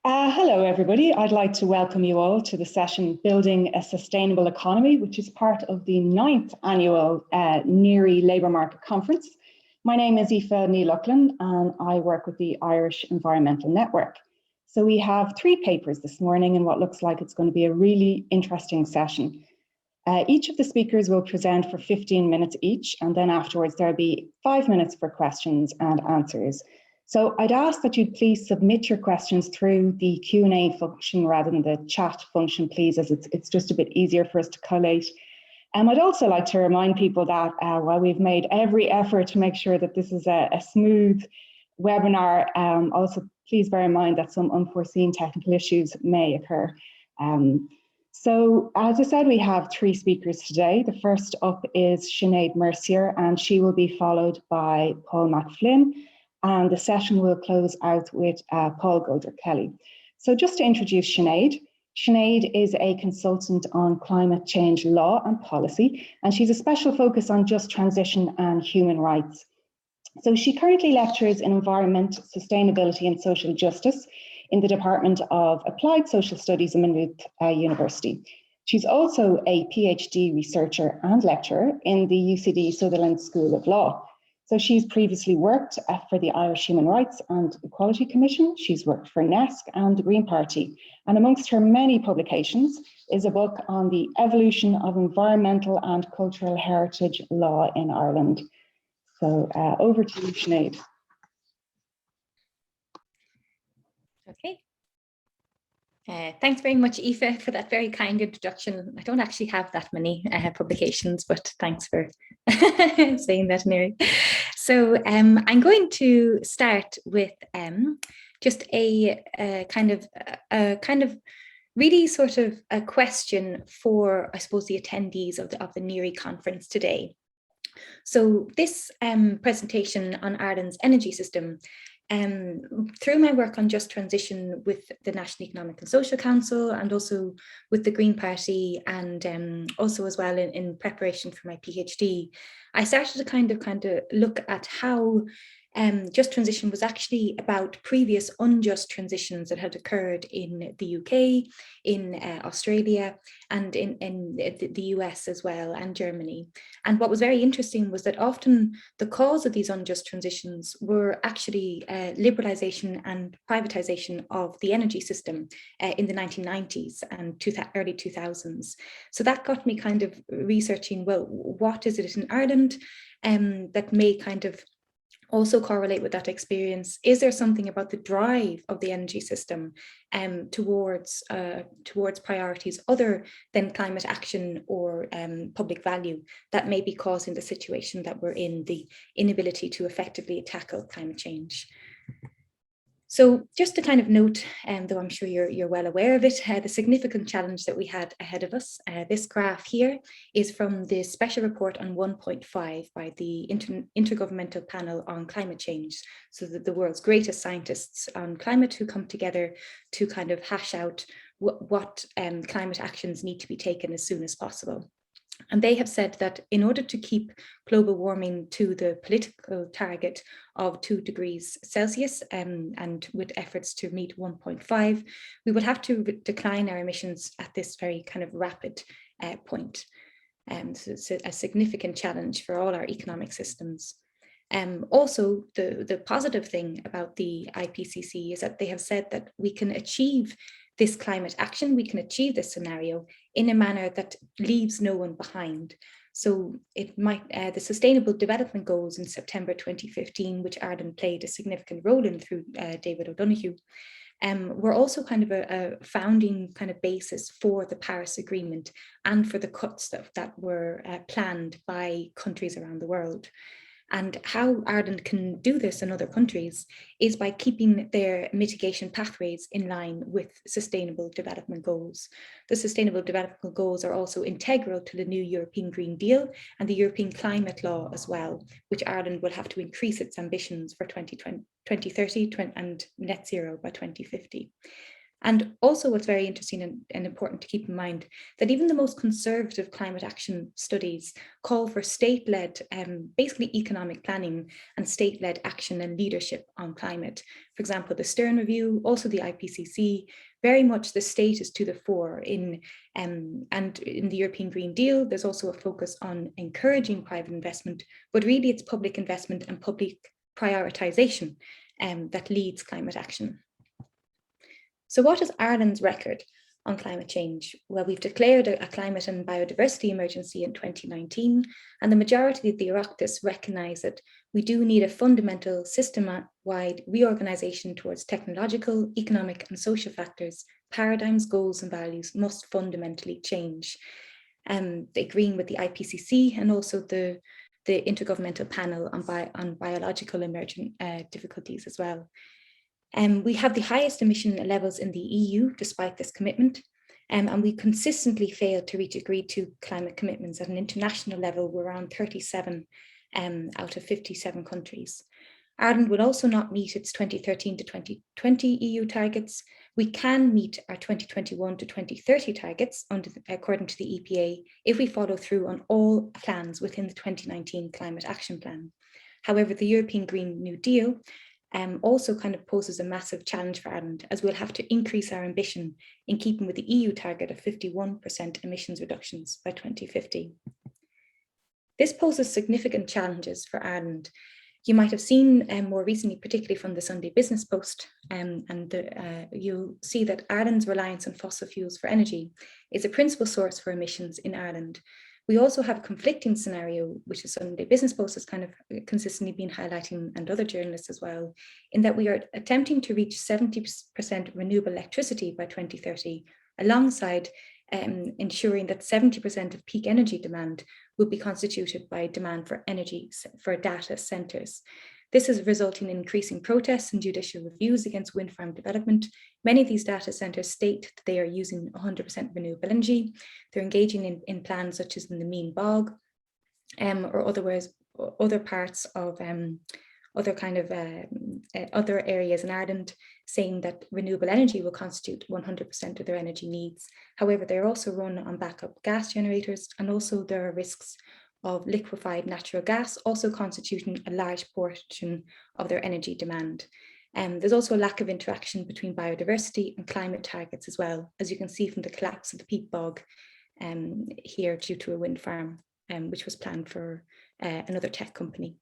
Hello, everybody. I'd like to welcome you all to the session Building a Sustainable Economy, which is part of the 9th annual NERI Labour Market Conference. My name is Aoife Ní-Luchlan and I work with the Irish Environmental Network. So we have 3 papers this morning in what looks like it's going to be a really interesting session. Each of the speakers will present for 15 minutes each, and then afterwards there'll be 5 minutes for questions and answers. So I'd ask that you please submit your questions through the Q&A function rather than the chat function, please, as it's just a bit easier for us to collate. I'd also like to remind people that while we've made every effort to make sure that this is a smooth webinar, also please bear in mind that some unforeseen technical issues may occur. So as I said, we have 3 speakers today. The first up is Sinead Mercier, and she will be followed by Paul MacFlynn. And the session will close out with Paul Goldrick-Kelly. So just to introduce Sinead, Sinead is a consultant on climate change law and policy, and she's a special focus on just transition and human rights. So she currently lectures in environment, sustainability and social justice in the Department of Applied Social Studies in Maynooth University. She's also a PhD researcher and lecturer in the UCD Sutherland School of Law. So she's previously worked for the Irish Human Rights and Equality Commission. She's worked for NESC and the Green Party. And amongst her many publications is a book on the evolution of environmental and cultural heritage law in Ireland. So over to you, Sinead. Okay. Thanks very much, Aoife, for that very kind introduction. I don't actually have that many publications, but thanks for saying that, NERI. So I'm going to start with just a kind of really sort of a question for, I suppose, the attendees of the NERI conference today. So this presentation on Ireland's energy system, through my work on just transition with the National Economic and Social Council and also with the Green Party and also as well in preparation for my PhD, I started to kind of look at how just transition was actually about previous unjust transitions that had occurred in the UK, in Australia, and in the US as well, and Germany. And what was very interesting was that often the cause of these unjust transitions were actually liberalisation and privatisation of the energy system in the 1990s and early 2000s. So that got me kind of researching, well, what is it in Ireland that may kind of also correlate with that experience? Is there something about the drive of the energy system towards priorities other than climate action or public value that may be causing the situation that we're in, the inability to effectively tackle climate change? So just to kind of note, though I'm sure you're well aware of it, the significant challenge that we had ahead of us. This graph here is from the special report on 1.5 by the Intergovernmental Panel on Climate Change. So that the world's greatest scientists on climate who come together to kind of hash out what climate actions need to be taken as soon as possible. And they have said that in order to keep global warming to the political target of 2 degrees Celsius and with efforts to meet 1.5, we will have to decline our emissions at this very kind of rapid point. So it's a significant challenge for all our economic systems. Also, the positive thing about the IPCC is that they have said that we can achieve this climate action, we can achieve this scenario in a manner that leaves no one behind. So it might, the Sustainable Development Goals in September 2015, which Ireland played a significant role in through David O'Donoghue, were also kind of a founding kind of basis for the Paris Agreement and for the cuts that were planned by countries around the world. And how Ireland can do this in other countries is by keeping their mitigation pathways in line with Sustainable Development Goals. The Sustainable Development Goals are also integral to the new European Green Deal and the European Climate Law as well, which Ireland will have to increase its ambitions for 2030 and net zero by 2050. And also what's very interesting and important to keep in mind, that even the most conservative climate action studies call for state-led, basically economic planning and state-led action and leadership on climate. For example, the Stern Review, also the IPCC, very much the state is to the fore and in the European Green Deal, there's also a focus on encouraging private investment, but really it's public investment and public prioritization that leads climate action. So what is Ireland's record on climate change? Well, we've declared a climate and biodiversity emergency in 2019, and the majority of the Oireachtas recognise that we do need a fundamental system-wide reorganisation towards technological, economic and social factors. Paradigms, goals and values must fundamentally change. Agreeing with the IPCC and also the Intergovernmental Panel on Biological Emergent Difficulties as well. We have the highest emission levels in the EU despite this commitment, and we consistently failed to reach agreed to climate commitments at an international level. We're around 37 out of 57 countries. Ireland will also not meet its 2013 to 2020 EU targets. We can meet our 2021 to 2030 targets according to the EPA if we follow through on all plans within the 2019 Climate Action Plan. However, the European Green New Deal also kind of poses a massive challenge for Ireland, as we'll have to increase our ambition in keeping with the EU target of 51% emissions reductions by 2050. This poses significant challenges for Ireland. You might have seen more recently, particularly from the Sunday Business Post, you'll see that Ireland's reliance on fossil fuels for energy is a principal source for emissions in Ireland. We also have a conflicting scenario, which is Sunday Business Post has kind of consistently been highlighting, and other journalists as well, in that we are attempting to reach 70% renewable electricity by 2030, alongside ensuring that 70% of peak energy demand will be constituted by demand for energy for data centres. This is resulting in increasing protests and judicial reviews against wind farm development. Many of these data centres state that they are using 100% renewable energy. They're engaging in plans such as in the Mean Bog, or other parts of other areas in Ireland, saying that renewable energy will constitute 100% of their energy needs. However, they're also run on backup gas generators, and also there are risks of liquefied natural gas also constituting a large portion of their energy demand. There's also a lack of interaction between biodiversity and climate targets as well, as you can see from the collapse of the peat bog here due to a wind farm, which was planned for another tech company.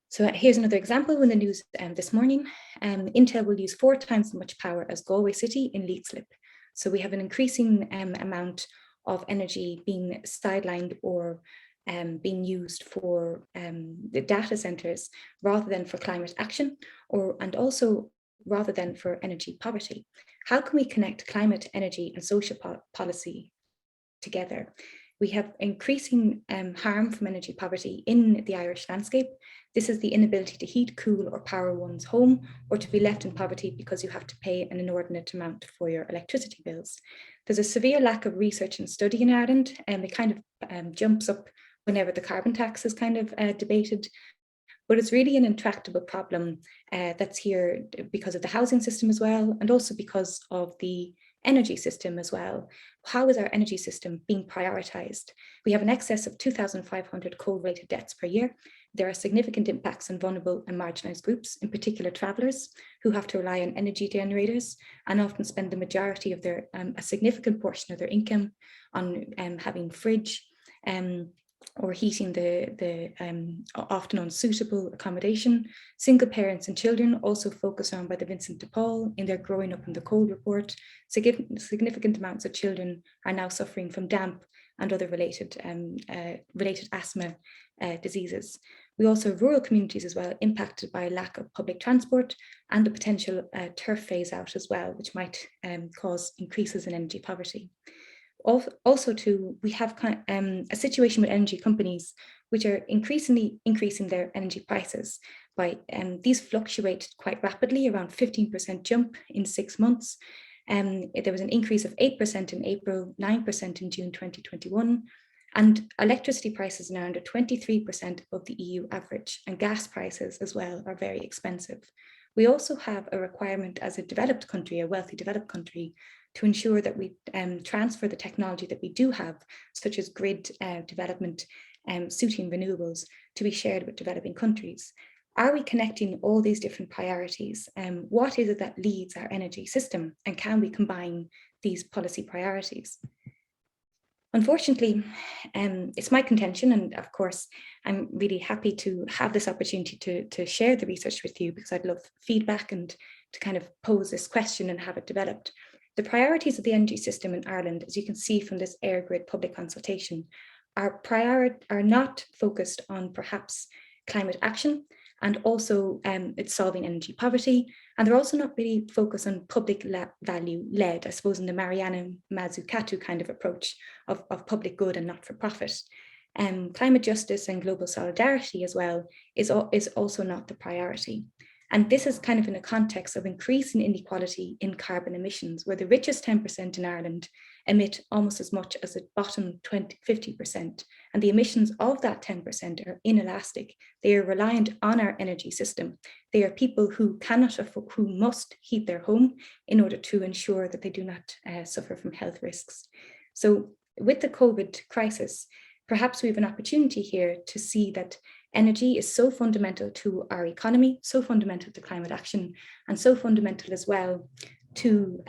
So here's another example in the news this morning. Intel will use 4 times as much power as Galway City in Leixlip. So we have an increasing amount of energy being sidelined or being used for the data centres rather than for climate action, and also rather than for energy poverty. How can we connect climate, energy and social policy together? We have increasing harm from energy poverty in the Irish landscape. This is the inability to heat, cool or power one's home, or to be left in poverty because you have to pay an inordinate amount for your electricity bills. There's a severe lack of research and study in Ireland, and it kind of jumps up whenever the carbon tax is kind of debated. But it's really an intractable problem that's here because of the housing system as well, and also because of the energy system as well. How is our energy system being prioritised? We have an excess of 2,500 coal-related deaths per year. There are significant impacts on vulnerable and marginalised groups, in particular travellers, who have to rely on energy generators and often spend the majority of their, a significant portion of their income on having fridge or heating the often unsuitable accommodation. Single parents and children also focused on by the Vincent de Paul in their Growing Up in the Cold report. Significant amounts of children are now suffering from damp and other related asthma diseases. We also have rural communities as well, impacted by a lack of public transport and the potential turf phase out as well, which might cause increases in energy poverty. Also too, we have a situation with energy companies which are increasingly increasing their energy prices by, these fluctuate quite rapidly, around 15% jump in 6 months. There was an increase of 8% in April, 9% in June 2021, and electricity prices are now under 23% of the EU average, and gas prices as well are very expensive. we also have a requirement as a developed country, a wealthy developed country, to ensure that we transfer the technology that we do have, such as grid development, suiting renewables, to be shared with developing countries. Are we connecting all these different priorities? What is it that leads our energy system? And can we combine these policy priorities? Unfortunately, it's my contention, and of course, I'm really happy to have this opportunity to share the research with you, because I'd love feedback and to kind of pose this question and have it developed. The priorities of the energy system in Ireland, as you can see from this EirGrid public consultation, are not focused on perhaps climate action, and also it's solving energy poverty. And they're also not really focused on public value led, I suppose, in the Mariana Mazzucato kind of approach of public good and not for profit. Climate justice and global solidarity as well is also not the priority. And this is kind of in a context of increasing inequality in carbon emissions, where the richest 10% in Ireland emit almost as much as the bottom 50%. And the emissions of that 10% are inelastic. They are reliant on our energy system. They are people who who must heat their home in order to ensure that they do not suffer from health risks. So with the COVID crisis, perhaps we have an opportunity here to see that energy is so fundamental to our economy, so fundamental to climate action, and so fundamental as well to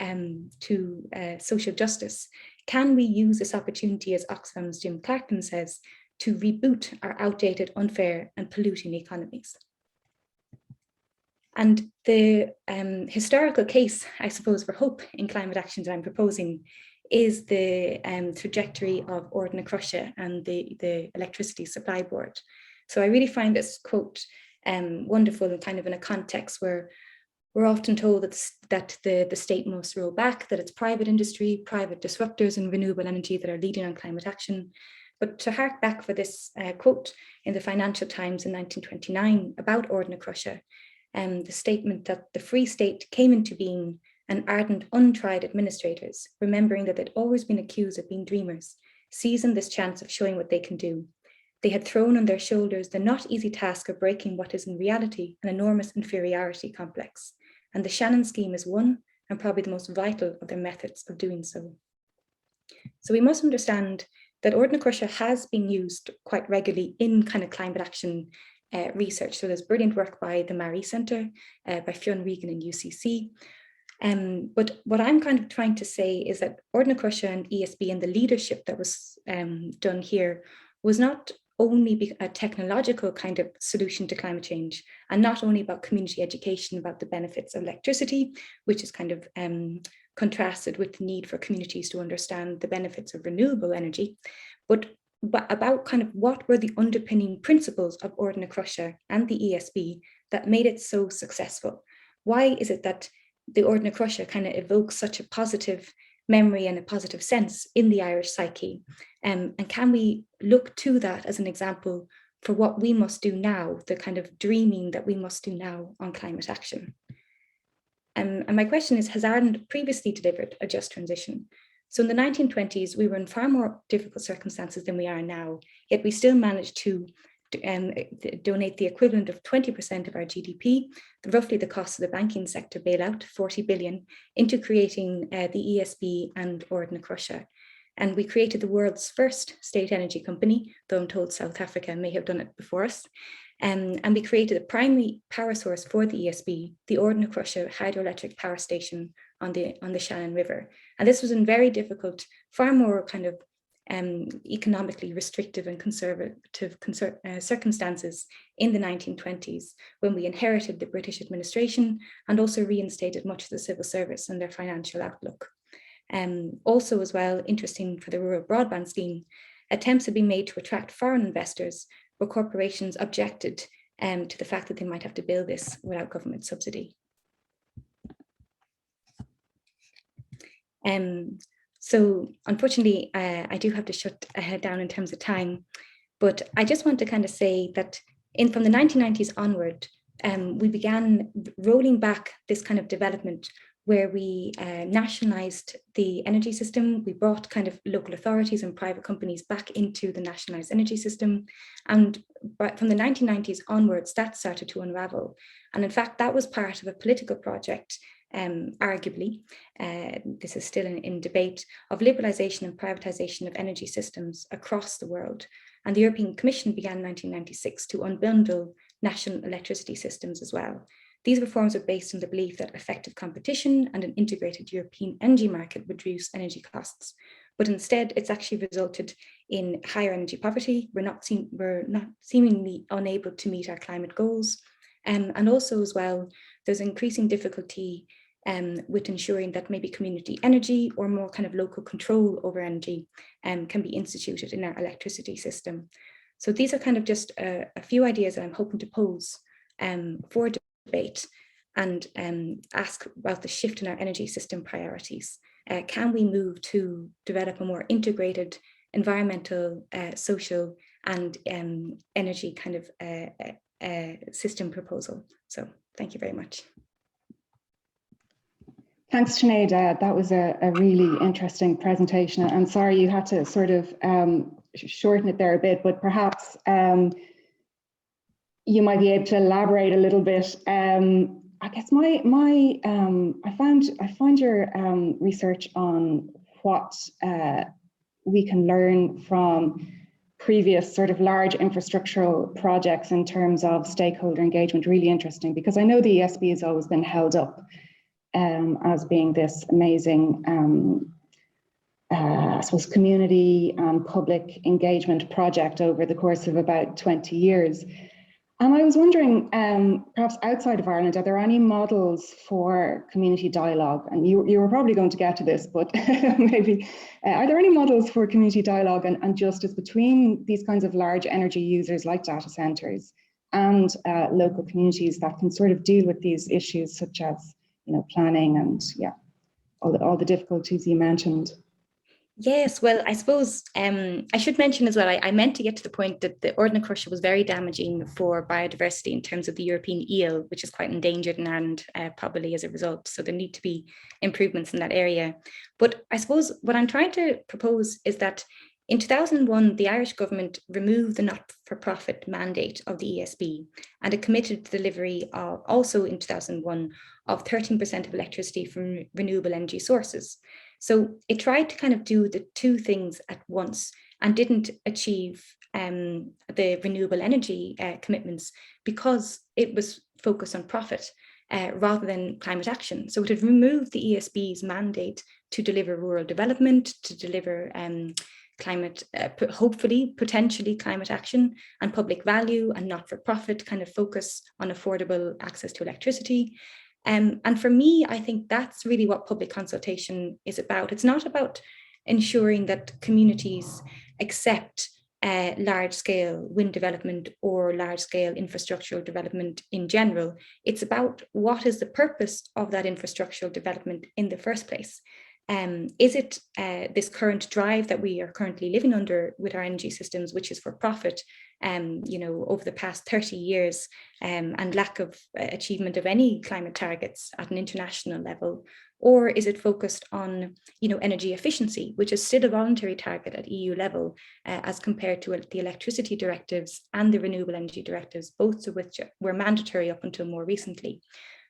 social justice. Can we use this opportunity, as Oxfam's Jim Clarkin says, to reboot our outdated, unfair, and polluting economies? And the historical case, I suppose, for hope in climate action that I'm proposing is the trajectory of Ardnaerusha and the Electricity Supply Board. So I really find this quote wonderful, and kind of in a context where we're often told that the state must roll back, that it's private industry, private disruptors in renewable energy that are leading on climate action. But to hark back for this quote in the Financial Times in 1929 about Ardnaerusha, the statement that the Free State came into being and ardent, untried administrators, remembering that they'd always been accused of being dreamers, seizing this chance of showing what they can do. They had thrown on their shoulders the not easy task of breaking what is in reality an enormous inferiority complex. And the Shannon scheme is one, and probably the most vital of their methods of doing so. So we must understand that Ardnaerusha has been used quite regularly in kind of climate action research. So there's brilliant work by the Mary Centre, by Fionn Regan and UCC. But what I'm kind of trying to say is that Ardnaerusha and ESB and the leadership that was done here was not only a technological kind of solution to climate change, and not only about community education about the benefits of electricity, which is kind of contrasted with the need for communities to understand the benefits of renewable energy, but about kind of what were the underpinning principles of Ardnaerusha and the ESB that made it so successful. Why is it that the Ardnaerusha kind of evokes such a positive memory and a positive sense in the Irish psyche? And can we look to that as an example for what we must do now, the kind of dreaming that we must do now on climate action? And my question is, has Ireland previously delivered a just transition? So in the 1920s, we were in far more difficult circumstances than we are now, yet we still managed to donate the equivalent of 20% of our GDP, roughly the cost of the banking sector bailout, 40 billion, into creating the ESB and Ardnaerusha. And we created the world's first state energy company, though I'm told South Africa may have done it before us. And we created a primary power source for the ESB, the Ardnaerusha hydroelectric power station on the Shannon River. And this was in very difficult, far more kind of economically restrictive and conservative circumstances in the 1920s, when we inherited the British administration and also reinstated much of the civil service and their financial outlook. Also as well, interesting for the rural broadband scheme, attempts have been made to attract foreign investors, where corporations objected to the fact that they might have to build this without government subsidy. So unfortunately, I do have to shut down in terms of time, but I just want to kind of say that from the 1990s onward, we began rolling back this kind of development where we nationalised the energy system. We brought kind of local authorities and private companies back into the nationalised energy system. And from the 1990s onwards, that started to unravel. And in fact, that was part of a political project, arguably, this is still in debate, of liberalisation and privatisation of energy systems across the world. And the European Commission began in 1996 to unbundle national electricity systems as well. These reforms are based on the belief that effective competition and an integrated European energy market would reduce energy costs. But instead, it's actually resulted in higher energy poverty. We're not seemingly unable to meet our climate goals. And also as well, there's increasing difficulty with ensuring that maybe community energy or more kind of local control over energy can be instituted in our electricity system. So these are kind of just a few ideas that I'm hoping to pose for debate and ask about the shift in our energy system priorities. Can we move to develop a more integrated environmental, social and energy kind of system proposal? So thank you very much. Thanks, Sinead. That was a really interesting presentation. I'm sorry you had to sort of shorten it there a bit, but perhaps you might be able to elaborate a little bit. I guess I find your research on what we can learn from previous sort of large infrastructural projects in terms of stakeholder engagement really interesting, because I know the ESB has always been held up as being this amazing, I suppose, community and public engagement project over the course of about 20 years. And I was wondering, perhaps outside of Ireland, are there any models for community dialogue? And you were probably going to get to this, but maybe, are there any models for community dialogue and justice between these kinds of large energy users like data centres and local communities that can sort of deal with these issues such as, you know, planning and all the difficulties you mentioned? Yes, well, I suppose I should mention as well, I meant to get to the point that the Ardnaerusha was very damaging for biodiversity in terms of the European eel, which is quite endangered in Ireland, probably as a result. So there need to be improvements in that area. But I suppose what I'm trying to propose is that in 2001, the Irish government removed the not-for-profit mandate of the ESB, and it committed the delivery of, also in 2001, of 13% of electricity from renewable energy sources. So it tried to kind of do the two things at once and didn't achieve the renewable energy commitments because it was focused on profit rather than climate action. So it had removed the ESB's mandate to deliver rural development, to deliver climate, hopefully, potentially climate action and public value, and not-for-profit kind of focus on affordable access to electricity. And for me, I think that's really what public consultation is about. It's not about ensuring that communities accept large-scale wind development or large-scale infrastructural development in general. It's about what is the purpose of that infrastructural development in the first place. Is it this current drive that we are currently living under with our energy systems, which is for profit, you know, over the past 30 years, and lack of achievement of any climate targets at an international level? Or is it focused on, you know, energy efficiency, which is still a voluntary target at EU level, as compared to the electricity directives and the renewable energy directives, both of which were mandatory up until more recently?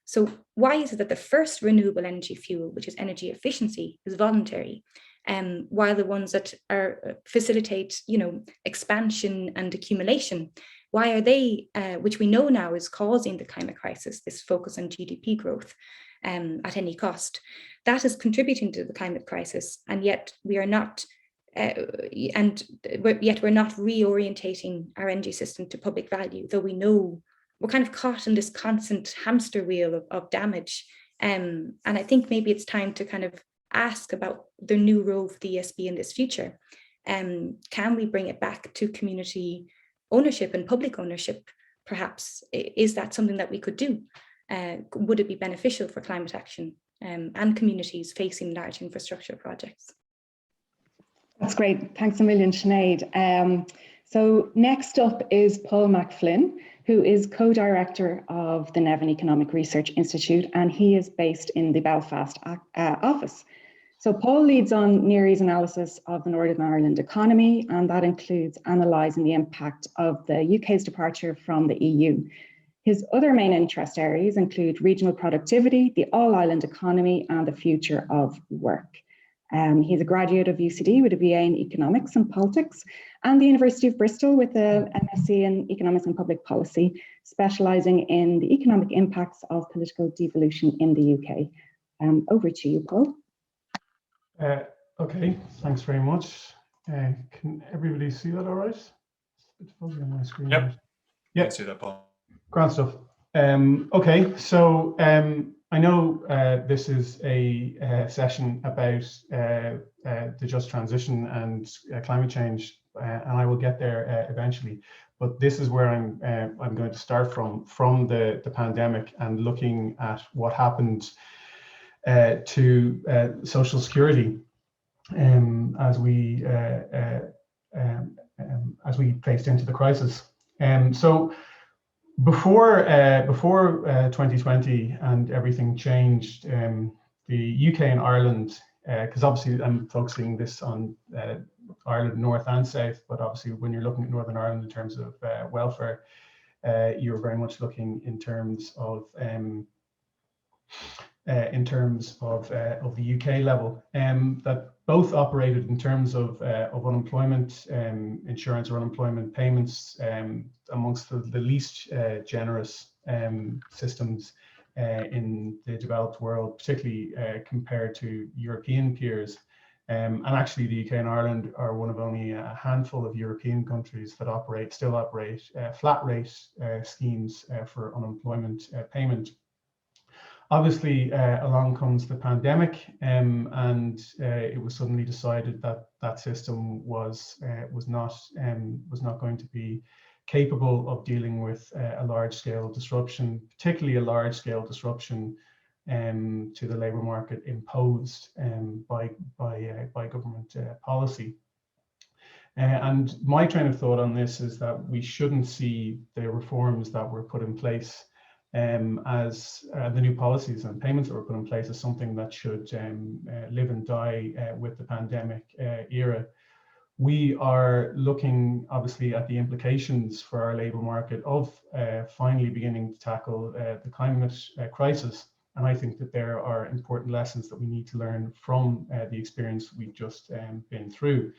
So why is it that the first renewable energy fuel, which is energy efficiency, is voluntary, while the ones that are facilitate, you know, expansion and accumulation, why are they, which we know now is causing the climate crisis, this focus on GDP growth at any cost, that is contributing to the climate crisis, and yet we are not, yet we're not reorientating our energy system to public value, though we know we're kind of caught in this constant hamster wheel of damage. And I think maybe it's time to kind of ask about the new role for the ESB in this future. Can we bring it back to community ownership and public ownership, perhaps? Is that something that we could do? Would it be beneficial for climate action and communities facing large infrastructure projects? That's great. Thanks a million, Sinead. So next up is Paul MacFlynn, who is co-director of the Nevin Economic Research Institute, and he is based in the Belfast office. So Paul leads on NERI's analysis of the Northern Ireland economy, and that includes analysing the impact of the UK's departure from the EU. His other main interest areas include regional productivity, the all-island economy, and the future of work. He's a graduate of UCD with a BA in Economics and Politics, and the University of Bristol with a MSc in Economics and Public Policy, specialising in the economic impacts of political devolution in the UK. Over to you, Paul. Okay, thanks very much. Can everybody see that all right? It's fuzzy on my screen. Yep. Yep. I see that, Paul. Grand stuff. Okay, so I know this is a session about the just transition and climate change, and I will get there eventually. But this is where I'm going to start from the pandemic and looking at what happened to Social Security as we faced into the crisis. So before 2020 and everything changed, the UK and Ireland, because obviously I'm focusing this on Ireland North and South, but obviously when you're looking at Northern Ireland in terms of welfare, you're very much looking in terms of the UK level, that both operated in terms of unemployment insurance or unemployment payments amongst the least generous systems in the developed world, particularly compared to European peers. And actually, the UK and Ireland are one of only a handful of European countries that still operate flat rate schemes for unemployment payment. Obviously, along comes the pandemic, and it was suddenly decided that that system was not going to be capable of dealing with a large-scale disruption, particularly a large-scale disruption to the labour market imposed by government policy. And my train of thought on this is that we shouldn't see the reforms that were put in place as the new policies and payments that were put in place as something that should live and die with the pandemic era. We are looking obviously at the implications for our labour market of finally beginning to tackle the climate crisis. And I think that there are important lessons that we need to learn from the experience we've just been through.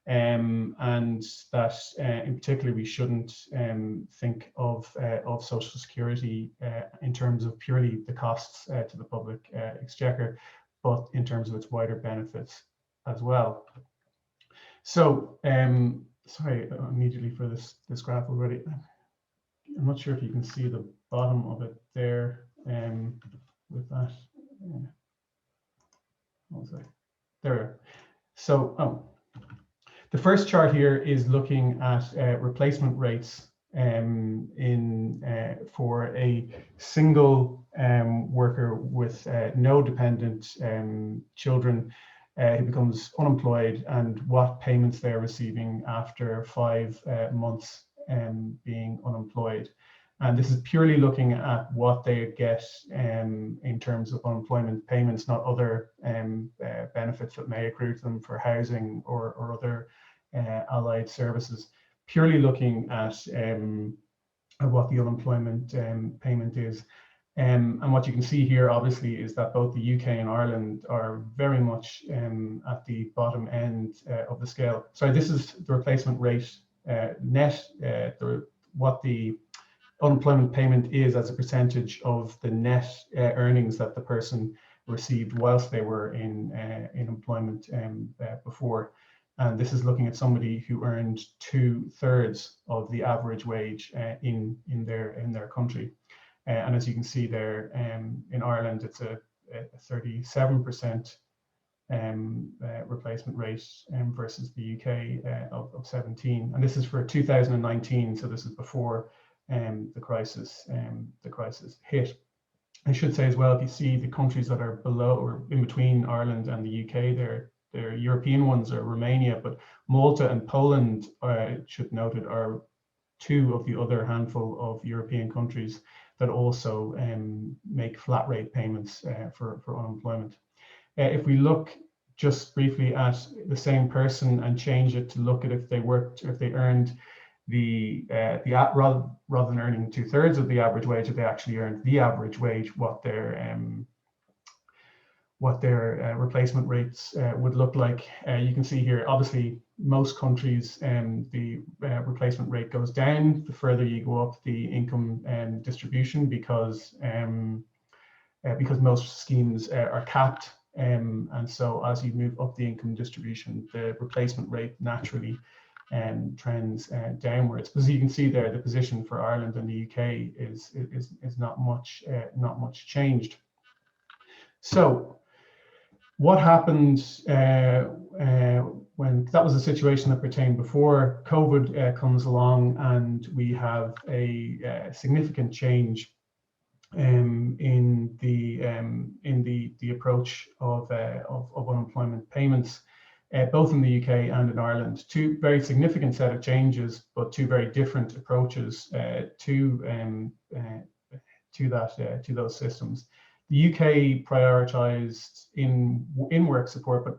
And that in particular we shouldn't think of Social Security in terms of purely the costs to the public exchequer, but in terms of its wider benefits as well. So sorry immediately for this graph already. I'm not sure if you can see the bottom of it there with that. There we are. So the first chart here is looking at replacement rates for a single worker with no dependent children who becomes unemployed, and what payments they're receiving after 5 months being unemployed. And this is purely looking at what they get in terms of unemployment payments, not other benefits that may accrue to them for housing or other allied services. Purely looking at what the unemployment payment is. And what you can see here, obviously, is that both the UK and Ireland are very much at the bottom end of the scale. So this is the replacement rate net, what the unemployment payment is as a percentage of the net earnings that the person received whilst they were in employment before. And this is looking at somebody who earned 2/3 of the average wage in their country. And as you can see there, in Ireland, it's a 37% replacement rate versus the UK of 17. And this is for 2019, so this is before the crisis hit. I should say as well, if you see the countries that are below or in between Ireland and the UK, they're European ones are Romania, but Malta and Poland, should note it, are two of the other handful of European countries that also make flat rate payments for unemployment. If we look just briefly at the same person and change it to look at if they worked, if they earned rather than earning 2/3 of the average wage, if they actually earned the average wage, what their replacement rates would look like. You can see here, obviously, most countries, the replacement rate goes down the further you go up the income distribution, because most schemes are capped. And so as you move up the income distribution, the replacement rate naturally trends downwards. But as you can see there, the position for Ireland and the UK is not much changed. So what happened when that was a situation that pertained before COVID comes along, and we have a significant change in the approach of unemployment payments, both in the UK and in Ireland. Two very significant set of changes, but two very different approaches to those systems. The UK prioritised in work support, but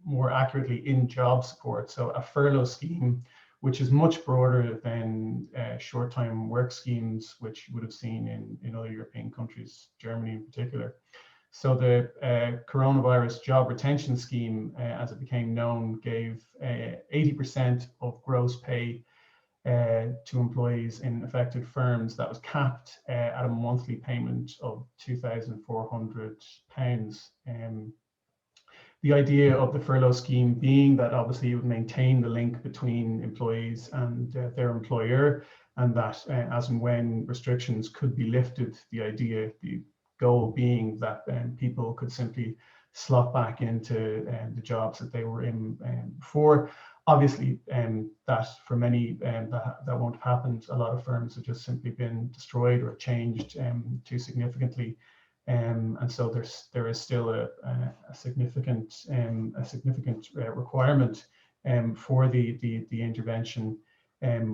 more accurately in job support. So a furlough scheme, which is much broader than short-time work schemes, which you would have seen in other European countries, Germany in particular. So the coronavirus job retention scheme, as it became known, gave 80% of gross pay to employees in affected firms. That was capped at a monthly payment of £2,400. The idea of the furlough scheme being that obviously it would maintain the link between employees and their employer, and that as and when restrictions could be lifted, the goal being that people could simply slot back into the jobs that they were in before. Obviously, that for many that won't have happened. A lot of firms have just simply been destroyed or changed too significantly, and so there is still a significant requirement for the intervention,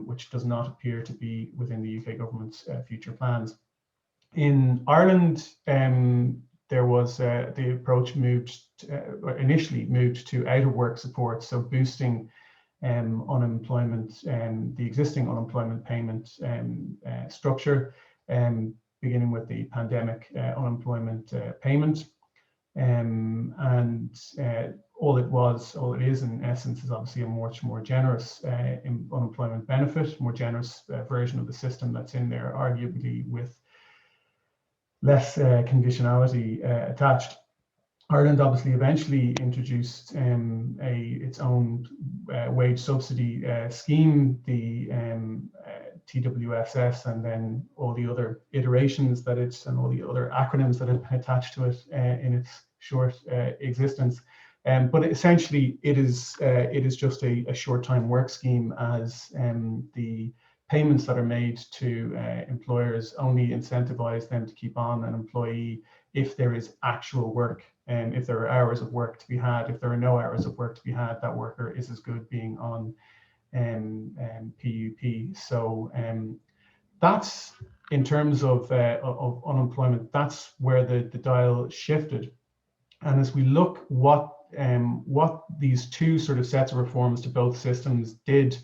which does not appear to be within the UK government's future plans. In Ireland, there was the approach initially moved to out of work support, so boosting unemployment, the existing unemployment payment structure, beginning with the pandemic unemployment payment. And all it is in essence is obviously a much more generous unemployment benefit, more generous version of the system that's in there, arguably with less conditionality attached. Ireland obviously eventually introduced its own wage subsidy scheme, the TWSS, and then all the other iterations that and all the other acronyms that have been attached to it in its short existence. But essentially, it is just a short-time work scheme, as the payments that are made to employers only incentivize them to keep on an employee if there is actual work, and if there are hours of work to be had. If there are no hours of work to be had, that worker is as good being on PUP. So that's, in terms of unemployment, that's where the dial shifted. And as we look what these two sort of sets of reforms to both systems did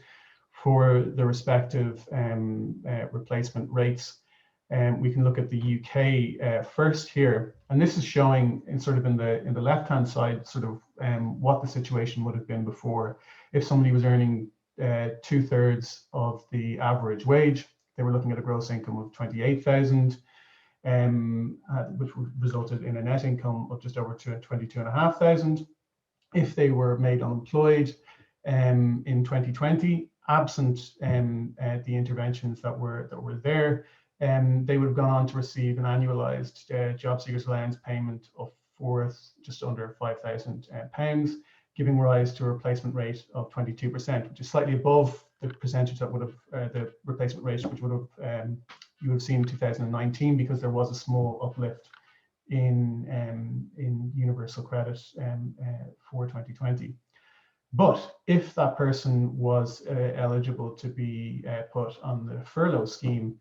for the respective replacement rates, we can look at the UK first here, and this is showing in the left-hand side sort of what the situation would have been before. If somebody was earning 2/3 of the average wage, they were looking at a gross income of 28,000, which resulted in a net income of just over 22,500. If they were made unemployed in 2020, absent the interventions that were there, they would have gone on to receive an annualized job seekers allowance payment of just under £5,000, giving rise to a replacement rate of 22%, which is slightly above the percentage that would have the replacement rate, which would have you would have seen in 2019, because there was a small uplift in universal credit for 2020. But if that person was eligible to be put on the furlough scheme,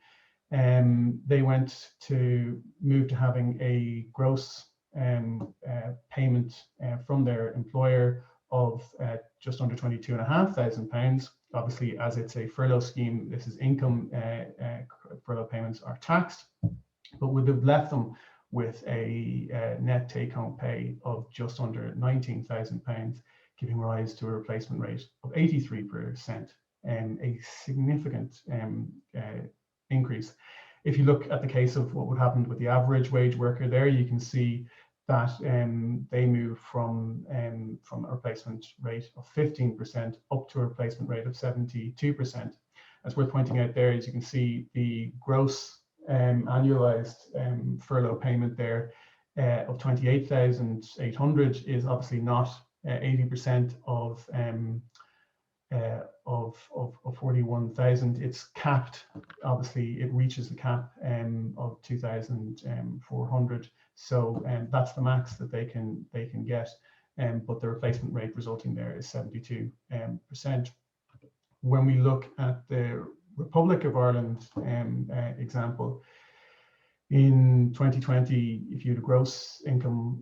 they went to move to having a gross payment from their employer of just under £22,500. Obviously, as it's a furlough scheme, this is income. Furlough payments are taxed, but would have left them with a net take-home pay of just under £19,000, giving rise to a replacement rate of 83%, a significant increase. If you look at the case of what would happen with the average wage worker there, you can see that they move from a replacement rate of 15% up to a replacement rate of 72%. As worth pointing out there, as you can see, the gross annualized furlough payment there of 28,800 is obviously not 80% of 41,000. It's capped. Obviously, it reaches the cap of 2,400. So that's the max that they can get. But the replacement rate resulting there is 72%. When we look at the Republic of Ireland example, in 2020, if you had a gross income,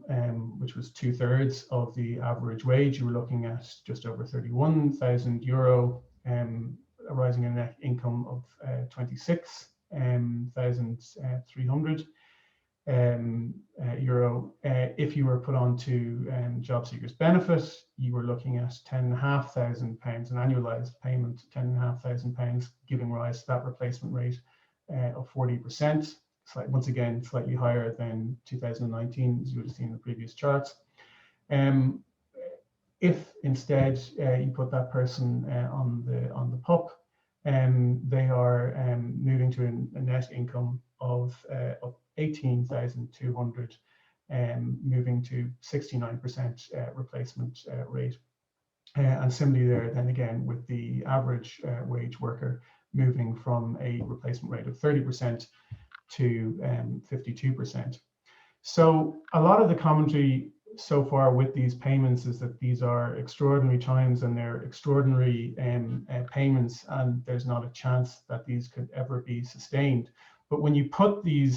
which was 2/3 of the average wage, you were looking at just over €31,000, arising in a net income of 26,300 euro. If you were put onto job seekers benefit, you were looking at £10,500, an annualized payment, £10,500, giving rise to that replacement rate of 40%. Once again, slightly higher than 2019, as you would have seen in the previous charts. If instead you put that person on the PUP, they are moving to a net income of 18,200, moving to 69% replacement rate. And similarly there, then again, with the average wage worker moving from a replacement rate of 30% to 52%. So a lot of the commentary so far with these payments is that these are extraordinary times and they're extraordinary payments, and there's not a chance that these could ever be sustained. But when you put the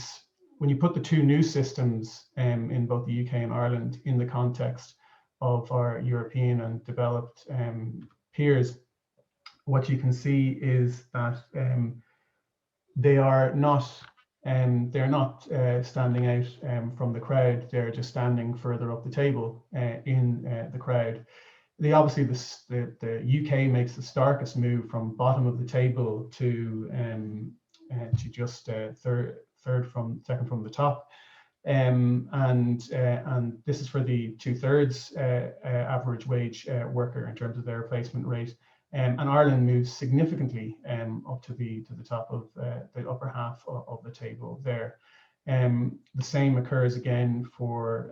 two new systems in both the UK and Ireland in the context of our European and developed peers, what you can see is that they're not standing out from the crowd. They're just standing further up the table in the crowd. Obviously, the UK makes the starkest move from bottom of the table to just second from the top, and this is for the 2/3 average wage worker in terms of their replacement rate. And Ireland moves significantly up to the top of the upper half of the table there. The same occurs again for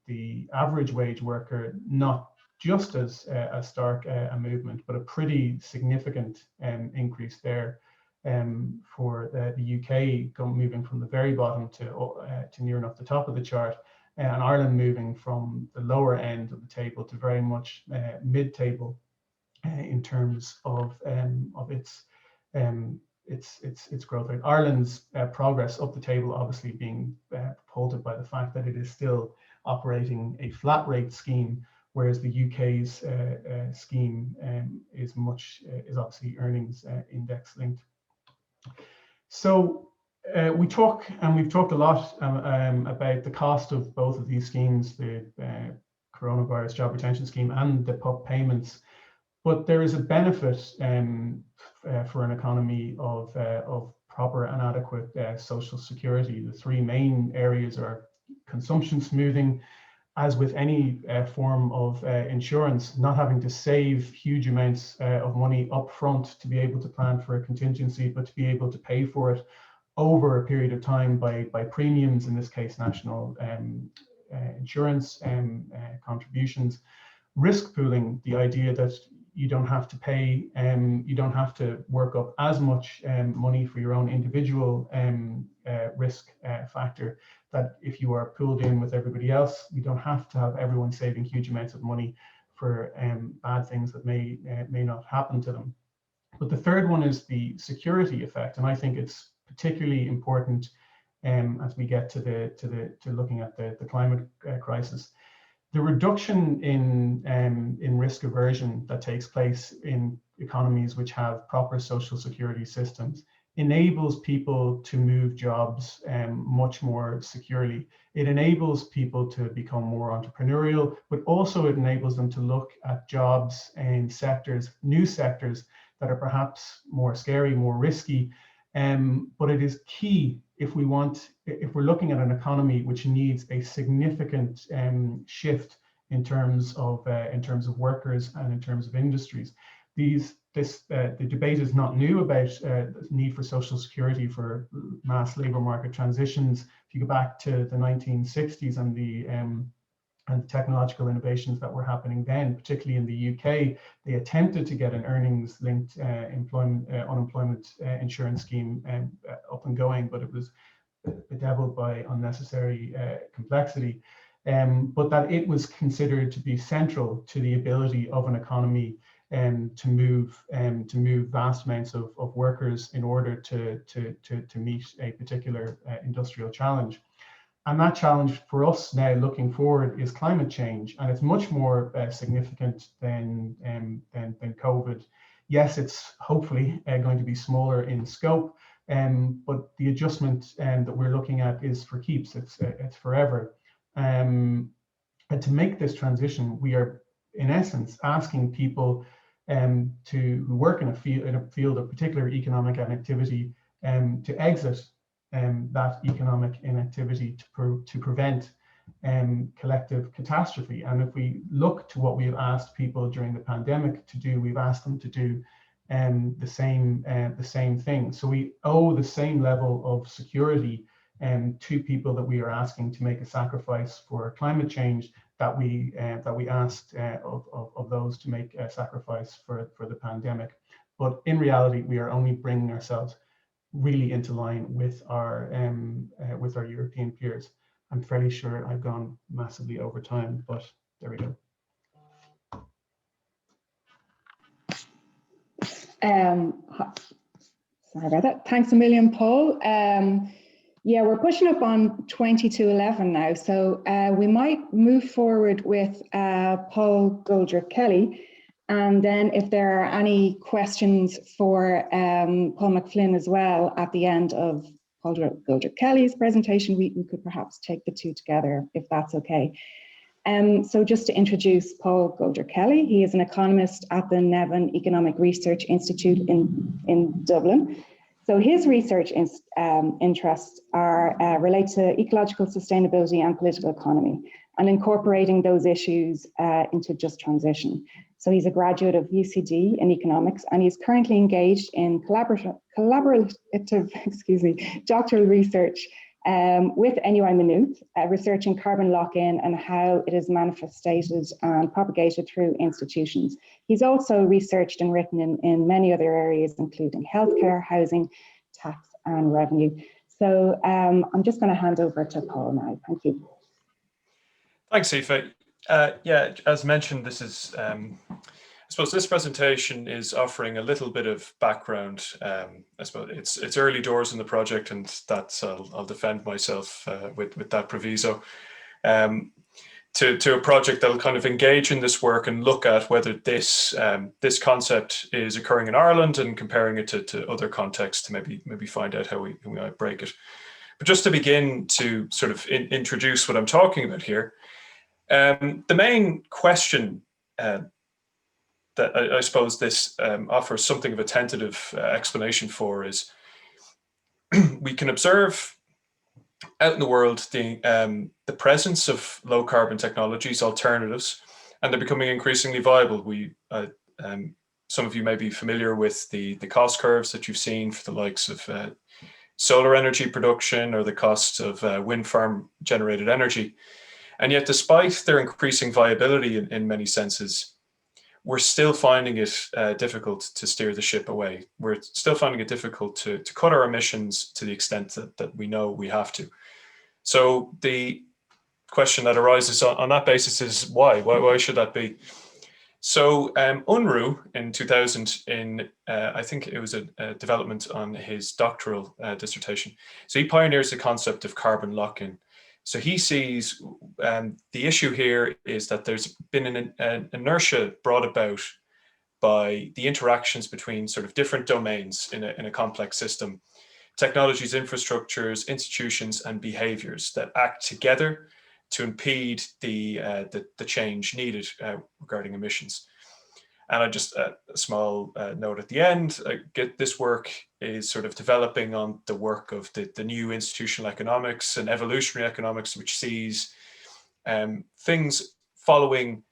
the average wage worker, not just as stark a movement, but a pretty significant increase there for the UK moving from the very bottom to near enough the top of the chart, and Ireland moving from the lower end of the table to very much mid-table. In terms of its growth rate. Ireland's progress up the table obviously being propelled by the fact that it is still operating a flat rate scheme, whereas the UK's scheme is obviously earnings index linked. So we've talked a lot about the cost of both of these schemes, the coronavirus job retention scheme and the PUP payments. But there is a benefit for an economy of proper and adequate social security. The three main areas are consumption smoothing, as with any form of insurance, not having to save huge amounts of money up front to be able to plan for a contingency, but to be able to pay for it over a period of time by premiums, in this case, national insurance contributions. Risk pooling, the idea that you don't have to pay, you don't have to work up as much money for your own individual risk factor, that if you are pooled in with everybody else, you don't have to have everyone saving huge amounts of money bad things that may not happen to them. But the third one is the security effect, and I think it's particularly important as we get to looking at the climate crisis. The reduction in risk aversion that takes place in economies which have proper social security systems enables people to move jobs much more securely. It enables people to become more entrepreneurial, but also it enables them to look at jobs in sectors, new sectors that are perhaps more scary, more risky. But it is key if we're looking at an economy which needs a significant shift in terms of workers and in terms of industries. The debate is not new about the need for social security for mass labour market transitions. If you go back to the 1960s and the technological innovations that were happening then, particularly in the UK, they attempted to get an earnings-linked unemployment insurance scheme up and going, but it was bedeviled by unnecessary complexity. But that it was considered to be central to the ability of an economy to move vast amounts of workers in order to meet a particular industrial challenge. And that challenge for us now looking forward is climate change, and it's much more significant than COVID. Yes, it's hopefully going to be smaller in scope, but the adjustment that we're looking at is for keeps. It's forever. And to make this transition, we are in essence asking people who work in a field of particular economic activity to exit that economic inactivity to prevent collective catastrophe. And if we look to what we have asked people during the pandemic to do, we've asked them to do the same thing. So we owe the same level of security to people that we are asking to make a sacrifice for climate change that we asked of those to make a sacrifice for the pandemic. But in reality, we are only bringing ourselves really into line with our European peers. I'm fairly sure I've gone massively over time, but there we go. Sorry about that. Thanks a million, Paul. Yeah, we're pushing up on 20 to 11 now, so we might move forward with Paul Goldrick-Kelly. And then if there are any questions for Paul MacFlynn as well at the end of Paul Goldrick-Kelly's presentation, we could perhaps take the two together if that's okay. So just to introduce Paul Goldrick-Kelly, he is an economist at the Nevin Economic Research Institute in Dublin. So his research interests are relate to ecological sustainability and political economy, and incorporating those issues into just transition. So he's a graduate of UCD in economics, and he's currently engaged in collaborative doctoral research with NERI Maynooth, researching carbon lock-in and how it is manifested and propagated through institutions. He's also researched and written in many other areas, including healthcare, housing, tax and revenue. So I'm just going to hand over to Paul now. Thank you. Thanks, Aoife. Yeah, as mentioned, this is, I suppose this presentation is offering a little bit of background. I suppose it's early doors in the project, and that's, I'll defend myself with that proviso. To a project that'll kind of engage in this work and look at whether this concept is occurring in Ireland and comparing it to other contexts to maybe find out how we might break it. But just to begin to sort of introduce what I'm talking about here, the main question that I suppose this offers something of a tentative explanation for is we can observe out in the world the presence of low carbon technologies, alternatives, and they're becoming increasingly viable. Some of you may be familiar with the cost curves that you've seen for the likes of solar energy production or the cost of wind farm generated energy. And yet, despite their increasing viability in many senses, we're still finding it difficult to steer the ship away. We're still finding it difficult to cut our emissions to the extent that we know we have to. So the question that arises on that basis is why? Why should that be? So Unruh in 2000, I think it was a development on his doctoral dissertation. So he pioneers the concept of carbon lock-in. So he sees the issue here is that there's been an inertia brought about by the interactions between sort of different domains in a complex system, technologies, infrastructures, institutions, and behaviors that act together to impede the change needed regarding emissions. And I just a small note at the end. This work is sort of developing on the work of the new institutional economics and evolutionary economics, which sees things following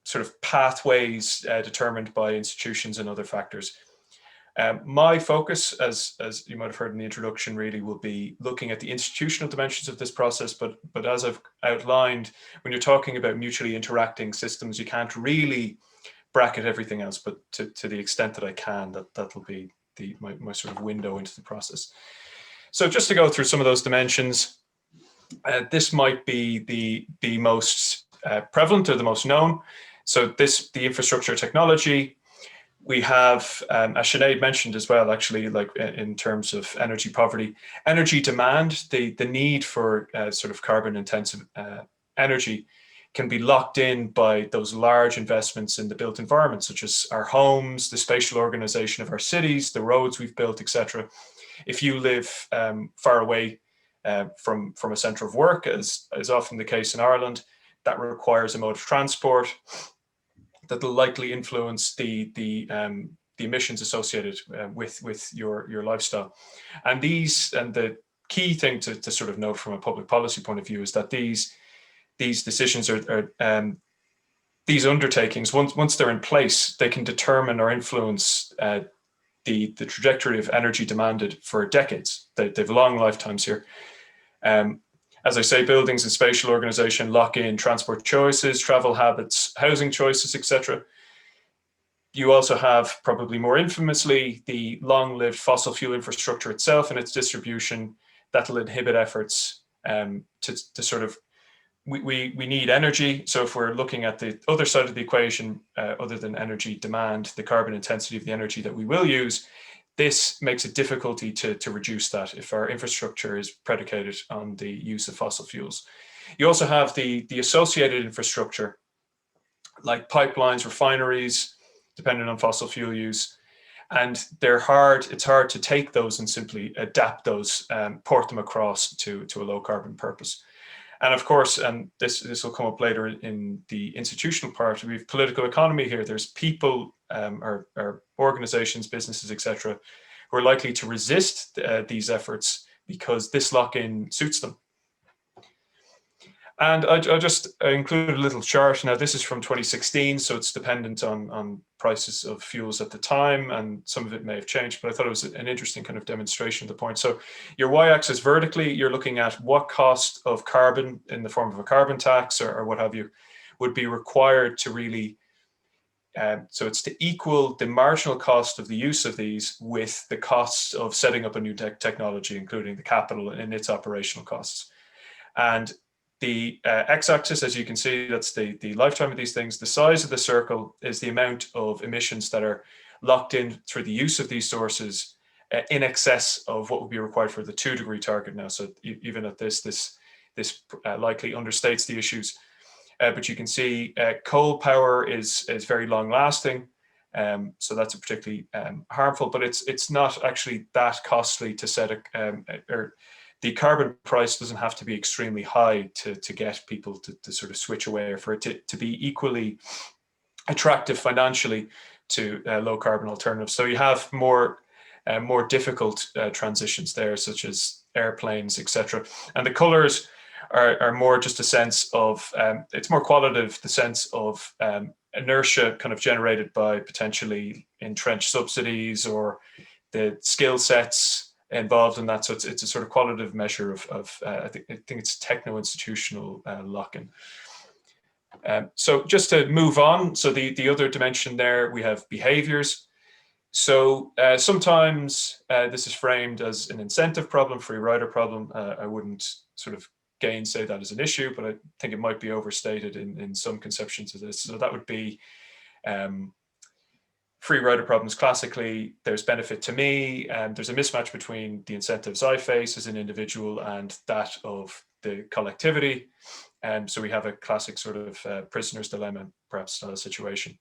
sort of pathways determined by institutions and other factors. My focus, as you might have heard in the introduction, really will be looking at the institutional dimensions of this process. But as I've outlined, when you're talking about mutually interacting systems, you can't really bracket everything else. But to the extent that I can, that'll be my sort of window into the process. So just to go through some of those dimensions, this might be the most prevalent or the most known. So the infrastructure technology. We have, as Sinead mentioned as well, actually, like in terms of energy poverty, energy demand, the need for sort of carbon intensive energy can be locked in by those large investments in the built environment, such as our homes, the spatial organization of our cities, the roads we've built, etc. If you live far away from a centre of work, as is often the case in Ireland, that requires a mode of transport that will likely influence the emissions associated with your lifestyle. And the key thing to sort of note from a public policy point of view is that these decisions are these undertakings, once they're in place, they can determine or influence the trajectory of energy demanded for decades. They've long lifetimes here. As I say, buildings and spatial organization lock in transport choices, travel habits, housing choices, etc. You also have, probably more infamously, the long-lived fossil fuel infrastructure itself and its distribution that'll inhibit efforts to sort of, we need energy. So if we're looking at the other side of the equation, other than energy demand, the carbon intensity of the energy that we will use, this makes it difficulty to reduce that if our infrastructure is predicated on the use of fossil fuels. You also have the associated infrastructure, like pipelines, refineries, depending on fossil fuel use. And it's hard to take those and simply adapt those, port them across to a low carbon purpose. And of course, and this will come up later in the institutional part, we have political economy here. There's people or organizations, businesses, etc., who are likely to resist these efforts because this lock-in suits them. And I just included a little chart. Now, this is from 2016, so it's dependent on prices of fuels at the time, and some of it may have changed, but I thought it was an interesting kind of demonstration of the point. So your y-axis vertically, you're looking at what cost of carbon in the form of a carbon tax or what have you would be required to really, so it's to equal the marginal cost of the use of these with the costs of setting up a new technology, including the capital and its operational costs. And the x-axis, as you can see, that's the lifetime of these things. The size of the circle is the amount of emissions that are locked in through the use of these sources in excess of what would be required for the 2-degree target now. So even at this likely understates the issues. But you can see coal power is very long lasting. So that's a particularly harmful, but it's not actually that costly to set or the carbon price doesn't have to be extremely high to get people to sort of switch away, or for it to be equally attractive financially to low carbon alternatives. So you have more difficult transitions there, such as airplanes, etc. And the colors are more just a sense of, it's more qualitative, the sense of inertia kind of generated by potentially entrenched subsidies or the skill sets involved in that. So it's a sort of qualitative measure of I think it's techno-institutional lock-in. So just to move on, so the other dimension there, we have behaviors. So sometimes this is framed as an incentive problem, free rider problem. I wouldn't sort of gainsay that as an issue, but I think it might be overstated in some conceptions of this. So that would be free rider problems. Classically, there's benefit to me, and there's a mismatch between the incentives I face as an individual and that of the collectivity. So we have a classic sort of prisoner's dilemma, perhaps style situation.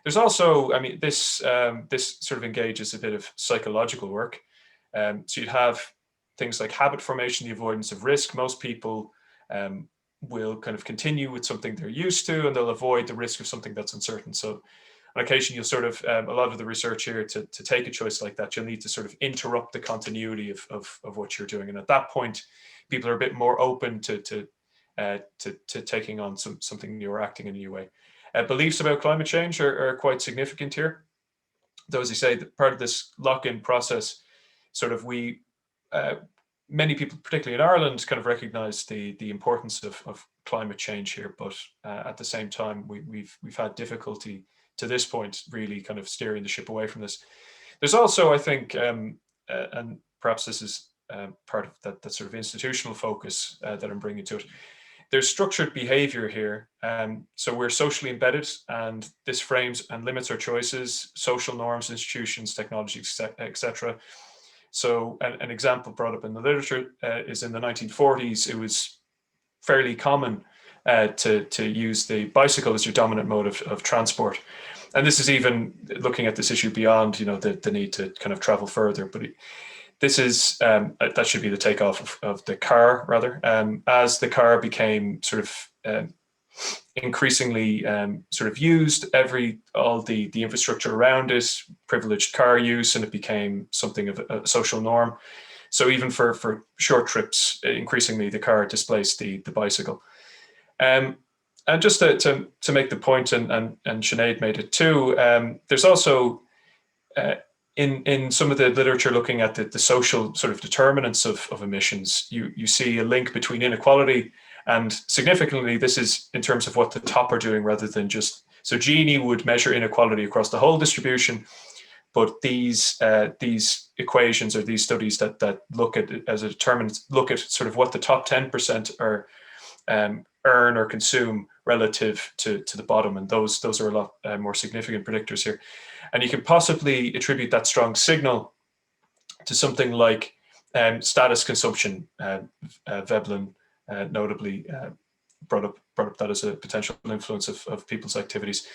There's also, I mean, this sort of engages a bit of psychological work. So you'd have things like habit formation, the avoidance of risk. Most people will kind of continue with something they're used to, and they'll avoid the risk of something that's uncertain. So on occasion, you'll sort of, a lot of the research here, to take a choice like that, you'll need to sort of interrupt the continuity of what you're doing. And at that point, people are a bit more open to taking on something new or acting in a new way. Beliefs about climate change are quite significant here. Though, as you say, part of this lock-in process, sort of many people, particularly in Ireland, kind of recognise the importance of climate change here, but at the same time, we've had difficulty to this point really kind of steering the ship away from this. There's also, I think, and perhaps this is part of that sort of institutional focus that I'm bringing to it. There's structured behavior here. So we're socially embedded, and this frames and limits our choices, social norms, institutions, technology, etc. So an example brought up in the literature is in the 1940s, it was fairly common to use the bicycle as your dominant mode of transport. And this is even looking at this issue beyond, the need to kind of travel further. But this is, that should be the takeoff of the car, rather. As the car became sort of increasingly sort of used, all the infrastructure around it privileged car use, and it became something of a social norm. So even for short trips, increasingly the car displaced the bicycle. And just to make the point, and Sinead made it too, there's also in some of the literature looking at the social sort of determinants of emissions, you see a link between inequality. And significantly, this is in terms of what the top are doing rather than just, so Gini would measure inequality across the whole distribution, but these equations or these studies that look at it as a determinant, look at sort of what the top 10% are earn or consume relative to the bottom, and those are a lot more significant predictors here. And you can possibly attribute that strong signal to something like status consumption. Veblen notably brought up that as a potential influence of people's activities.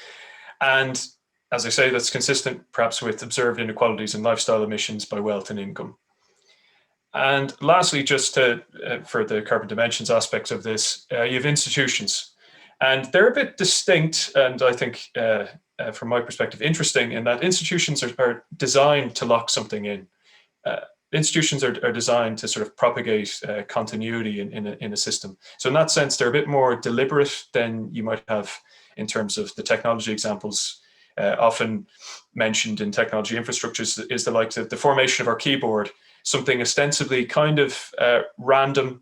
And as I say, that's consistent perhaps with observed inequalities in lifestyle emissions by wealth and income. And lastly, just for the carbon dimensions aspects of this, you have institutions. And they're a bit distinct, and I think from my perspective, interesting in that institutions are designed to lock something in. Institutions are designed to sort of propagate continuity in a system. So in that sense, they're a bit more deliberate than you might have in terms of the technology examples often mentioned in technology infrastructures is the likes of the formation of our keyboard, something ostensibly kind of random,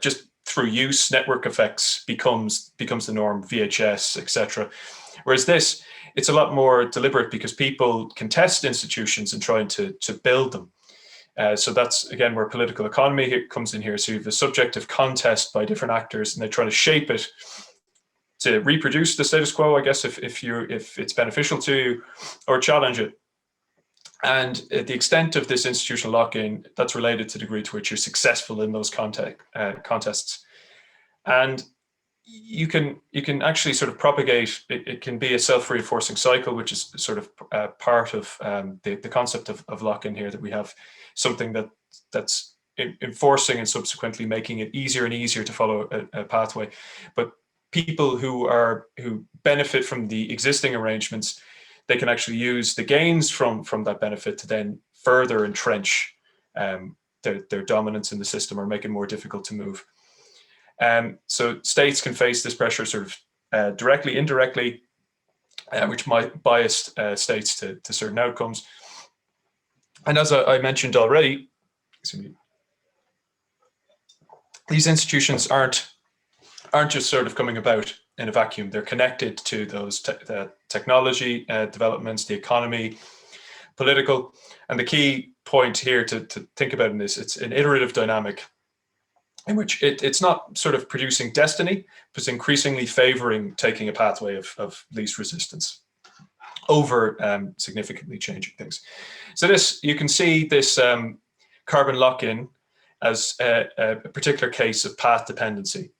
just through use, network effects becomes the norm, VHS, etc. Whereas this, it's a lot more deliberate because people can test institutions and trying to build them. So that's, again, where political economy comes in here. So you have a subjective contest by different actors, and they try to shape it to reproduce the status quo, I guess, if it's beneficial to you, or challenge it. And the extent of this institutional lock-in, that's related to the degree to which you're successful in those contests. And you can actually sort of propagate, it can be a self-reinforcing cycle, which is sort of part of the concept of lock-in here, that we have something that's enforcing and subsequently making it easier and easier to follow a pathway. But people who benefit from the existing arrangements, they can actually use the gains from that benefit to then further entrench their dominance in the system or make it more difficult to move. So states can face this pressure sort of directly, indirectly, which might bias states to certain outcomes. And as I mentioned already, these institutions aren't just sort of coming about in a vacuum. They're connected to those technology developments, the economy, political. And the key point here to think about in this, it's an iterative dynamic. in which it's not sort of producing destiny, but it's increasingly favoring taking a pathway of least resistance over significantly changing things. So this, you can see this carbon lock-in as a particular case of path dependency.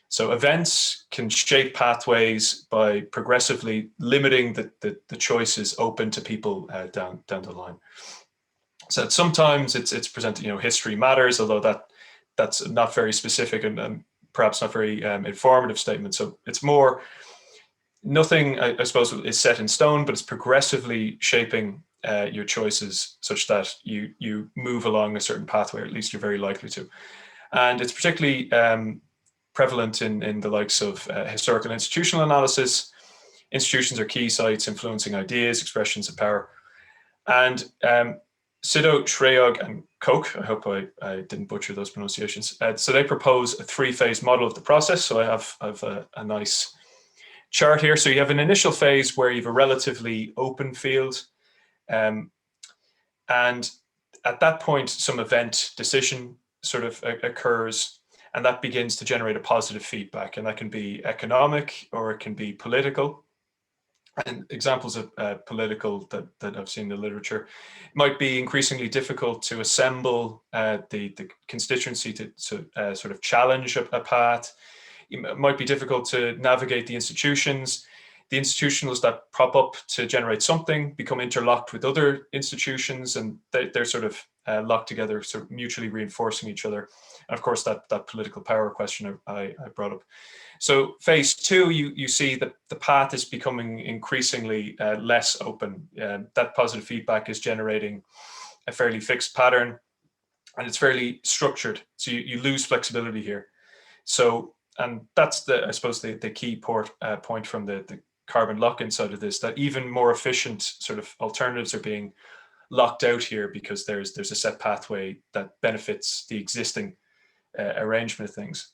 So events can shape pathways by progressively limiting the choices open to people down the line. So sometimes it's presented, history matters, although that's not very specific and perhaps not very informative statement. So it's more, nothing, I suppose, is set in stone, but it's progressively shaping your choices such that you move along a certain pathway, or at least you're very likely to. And it's particularly prevalent in the likes of historical institutional analysis. Institutions are key sites influencing ideas, expressions of power. And Sido, Shreyog, and Koch, I hope I didn't butcher those pronunciations. So they propose a three-phase model of the process. So I have a nice chart here. So you have an initial phase where you have a relatively open field. And at that point, some event decision sort of occurs, and that begins to generate a positive feedback. And that can be economic or it can be political. And examples of political that I've seen in the literature, it might be increasingly difficult to assemble the constituency to sort of challenge a path. It might be difficult to navigate the institutions. The institutions that prop up to generate something become interlocked with other institutions, and they're sort of locked together, sort of mutually reinforcing each other. And of course, that political power question I brought up. So phase two, you see that the path is becoming increasingly less open. That positive feedback is generating a fairly fixed pattern, and it's fairly structured. So you lose flexibility here. So, and that's I suppose the key point from the carbon lock-in side of this, that even more efficient sort of alternatives are being locked out here because there's a set pathway that benefits the existing arrangement of things.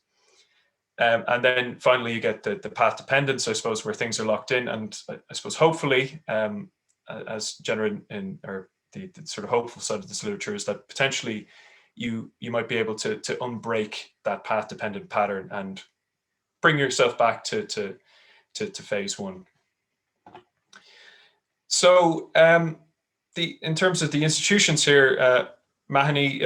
And then finally you get the path dependence, I suppose, where things are locked in. And I suppose hopefully, as generated in, or the sort of hopeful side of this literature, is that potentially you might be able to unbreak that path dependent pattern and bring yourself back to phase one. So in terms of the institutions here, Mahoney,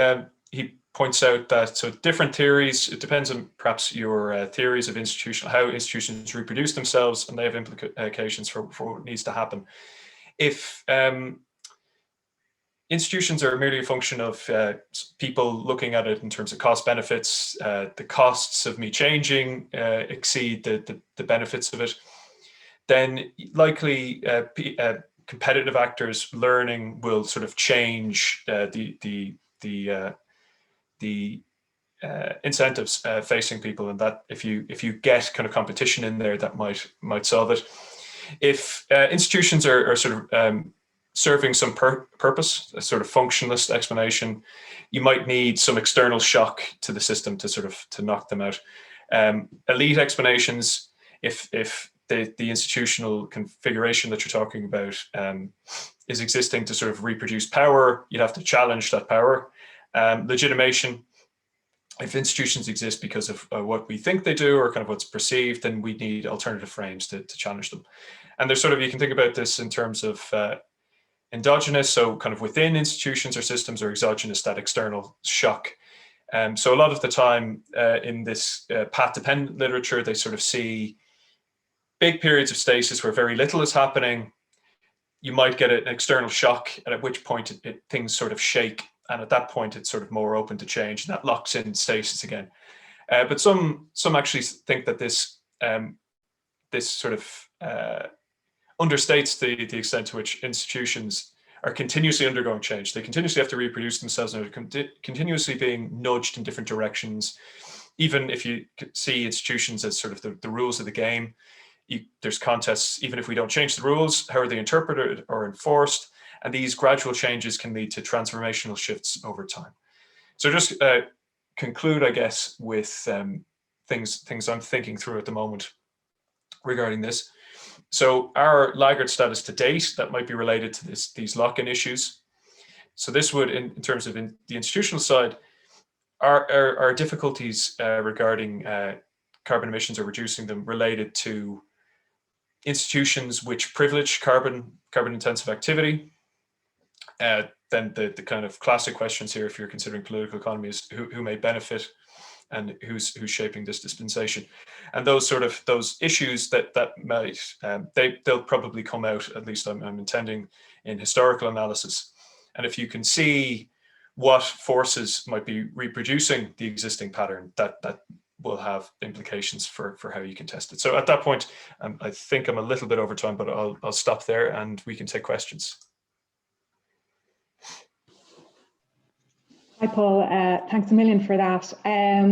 he points out that so different theories, it depends on perhaps your theories of how institutions reproduce themselves, and they have implications for what needs to happen. If institutions are merely a function of people looking at it in terms of cost benefits, the costs of me changing exceed the benefits of it, then likely competitive actors learning will sort of change the incentives facing people, and that if you get kind of competition in there, that might solve it. If institutions are sort of serving some purpose, a sort of functionalist explanation, you might need some external shock to the system to knock them out. Elite explanations, if the institutional configuration that you're talking about is existing to sort of reproduce power, you'd have to challenge that power. Legitimation, if institutions exist because of what we think they do or kind of what's perceived, then we need alternative frames to challenge them. And there's sort of, you can think about this in terms of endogenous, so kind of within institutions or systems, or exogenous, that external shock. So a lot of the time in this path-dependent literature, they sort of see big periods of stasis where very little is happening. You might get an external shock, and at which point things sort of shake. And at that point, it's sort of more open to change, and that locks in stasis again. But some actually think that this sort of understates the extent to which institutions are continuously undergoing change. They continuously have to reproduce themselves, and are continuously being nudged in different directions. Even if you see institutions as sort of the rules of the game, there's contests. Even if we don't change the rules, how are they interpreted or enforced? And these gradual changes can lead to transformational shifts over time. So just conclude, I guess, with things I'm thinking through at the moment regarding this. So our laggard status to date, that might be related to these lock-in issues. So this would, in terms of the institutional side, are difficulties regarding carbon emissions or reducing them related to institutions which privilege carbon intensive activity? Then the kind of classic questions here, if you're considering political economy, is who may benefit and who's shaping this dispensation, and those issues that might they'll probably come out, at least I'm intending, in historical analysis. And if you can see what forces might be reproducing the existing pattern, that will have implications for how you can test it. So at that point, I think I'm a little bit over time, but I'll stop there and we can take questions. Hi, Paul. Thanks a million for that.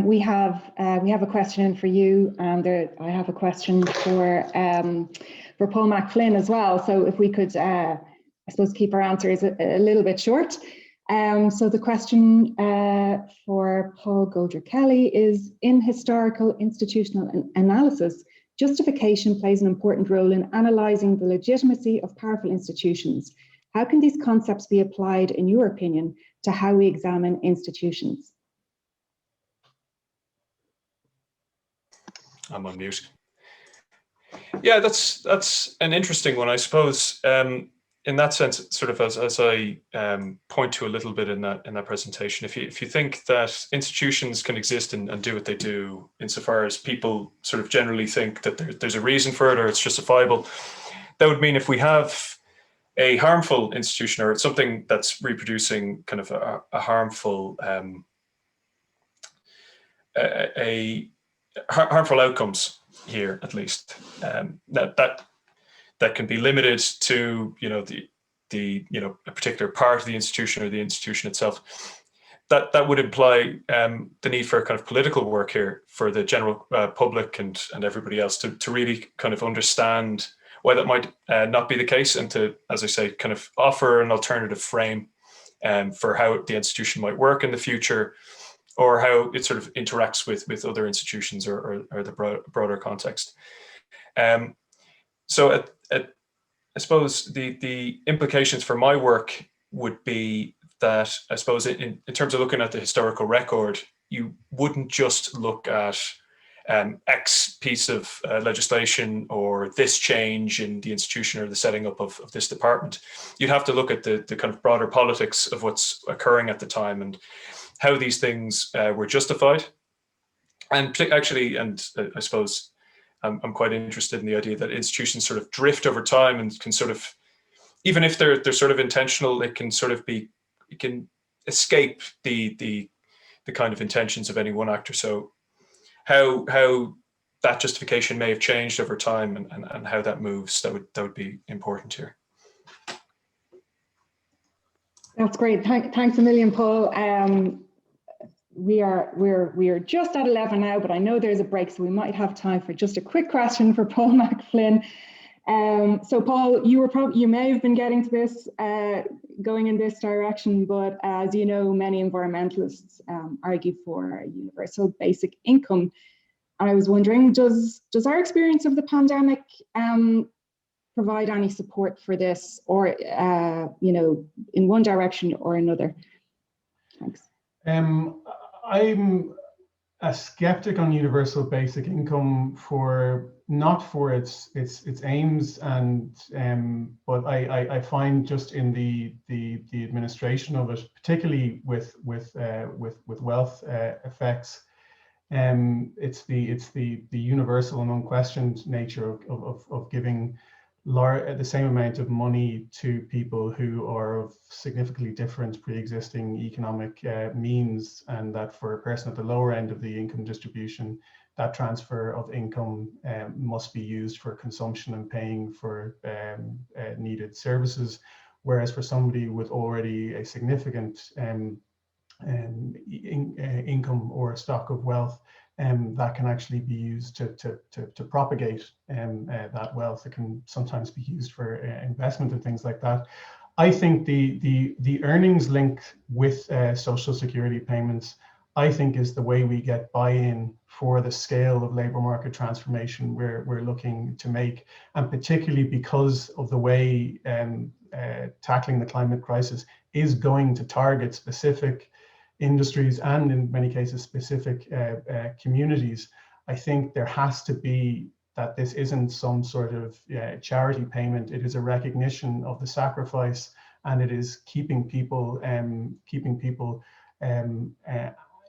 We have a question in for you, and I have a question for Paul MacFlynn as well. So if we could, I suppose, keep our answers a little bit short. So the question for Paul Goldrick-Kelly is: in historical institutional analysis, justification plays an important role in analysing the legitimacy of powerful institutions. How can these concepts be applied, in your opinion, to how we examine institutions? I'm on mute. Yeah, that's an interesting one, I suppose. In that sense, sort of as I point to a little bit in that presentation, if you think that institutions can exist and do what they do, insofar as people sort of generally think that there's a reason for it or it's justifiable, that would mean if we have a harmful institution or something that's reproducing kind of a harmful harmful outcomes here, at least, that can be limited to a particular part of the institution or the institution itself. That would imply the need for kind of political work here for the general public and everybody else to really kind of understand why that might not be the case, and to, as I say, kind of offer an alternative frame for how the institution might work in the future, or how it sort of interacts with other institutions or the broader context. So I suppose the implications for my work would be that, I suppose, in terms of looking at the historical record, you wouldn't just look at X piece of legislation or this change in the institution or the setting up of this department. You'd have to look at the kind of broader politics of what's occurring at the time and how these things were justified. And actually, and I suppose I'm quite interested in the idea that institutions sort of drift over time and can sort of, even if they're sort of intentional, it can sort of be, it can escape the kind of intentions of any one actor. So how that justification may have changed over time and how that moves, that would be important here. That's great. Thanks a million, Paul. We are just at 11 now, but I know there's a break, so we might have time for just a quick question for Paul MacFlynn. So Paul, you may have been getting to this, going in this direction, but as you know, many environmentalists argue for a universal basic income. And I was wondering, does our experience of the pandemic provide any support for this, or in one direction or another? Thanks. I'm a skeptic on universal basic income not for its aims, but I find just in the administration of it, particularly with wealth effects, it's the universal and unquestioned nature of giving the same amount of money to people who are of significantly different pre-existing economic means, and that for a person at the lower end of the income distribution, that transfer of income must be used for consumption and paying for needed services, whereas for somebody with already a significant income or a stock of wealth, that can actually be used to propagate that wealth. It can sometimes be used for investment and things like that. I think the earnings link with social security payments, I think, is the way we get buy-in for the scale of labour market transformation we're looking to make, and particularly because of the way tackling the climate crisis is going to target specific industries and in many cases specific communities, I think there has to be that this isn't some sort of charity payment. It is a recognition of the sacrifice, and it is keeping people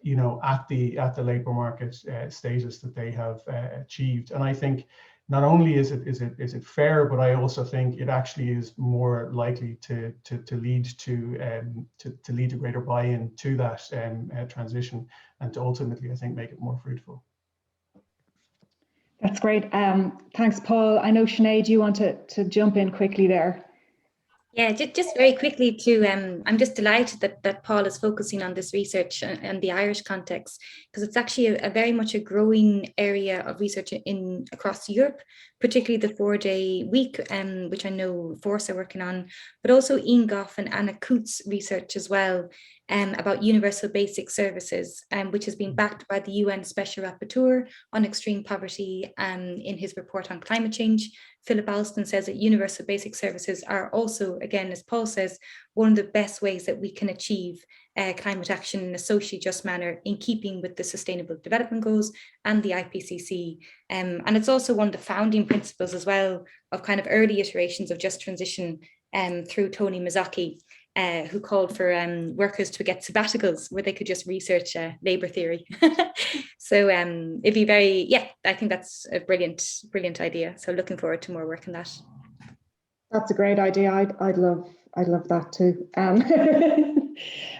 you know, at the labour market status that they have achieved. And I think not only is it fair, but I also think it actually is more likely to lead to greater buy-in to that transition, and to ultimately, I think, make it more fruitful. That's great. Thanks, Paul. I know, Sinead, you want to jump in quickly there. Yeah, just very quickly to, I'm just delighted that Paul is focusing on this research and the Irish context, because it's actually a very much a growing area of research across Europe, particularly the 4-day week, which I know Force are working on, but also Ian Goff and Anna Coote's research as well, about universal basic services, which has been backed by the UN Special Rapporteur on extreme poverty in his report on climate change. Philip Alston says that universal basic services are also, again, as Paul says, one of the best ways that we can achieve climate action in a socially just manner, in keeping with the Sustainable Development Goals and the IPCC. And it's also one of the founding principles as well of kind of early iterations of just transition through Tony Mazzocchi, who called for workers to get sabbaticals where they could just research labour theory. So it'd be very, yeah, I think that's a brilliant idea. So looking forward to more work on that. That's a great idea. I'd love that too.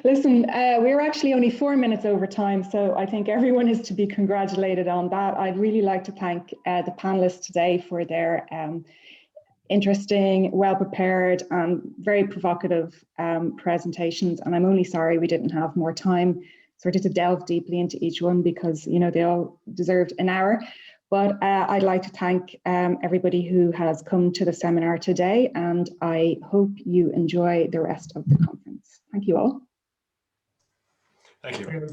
Listen, we're actually only 4 minutes over time, so I think everyone is to be congratulated on that. I'd really like to thank the panelists today for their interesting, well-prepared and very provocative presentations. And I'm only sorry we didn't have more time sort of to delve deeply into each one, because, you know, they all deserved an hour. But I'd like to thank everybody who has come to the seminar today, and I hope you enjoy the rest of the conference. Thank you all. Thank you.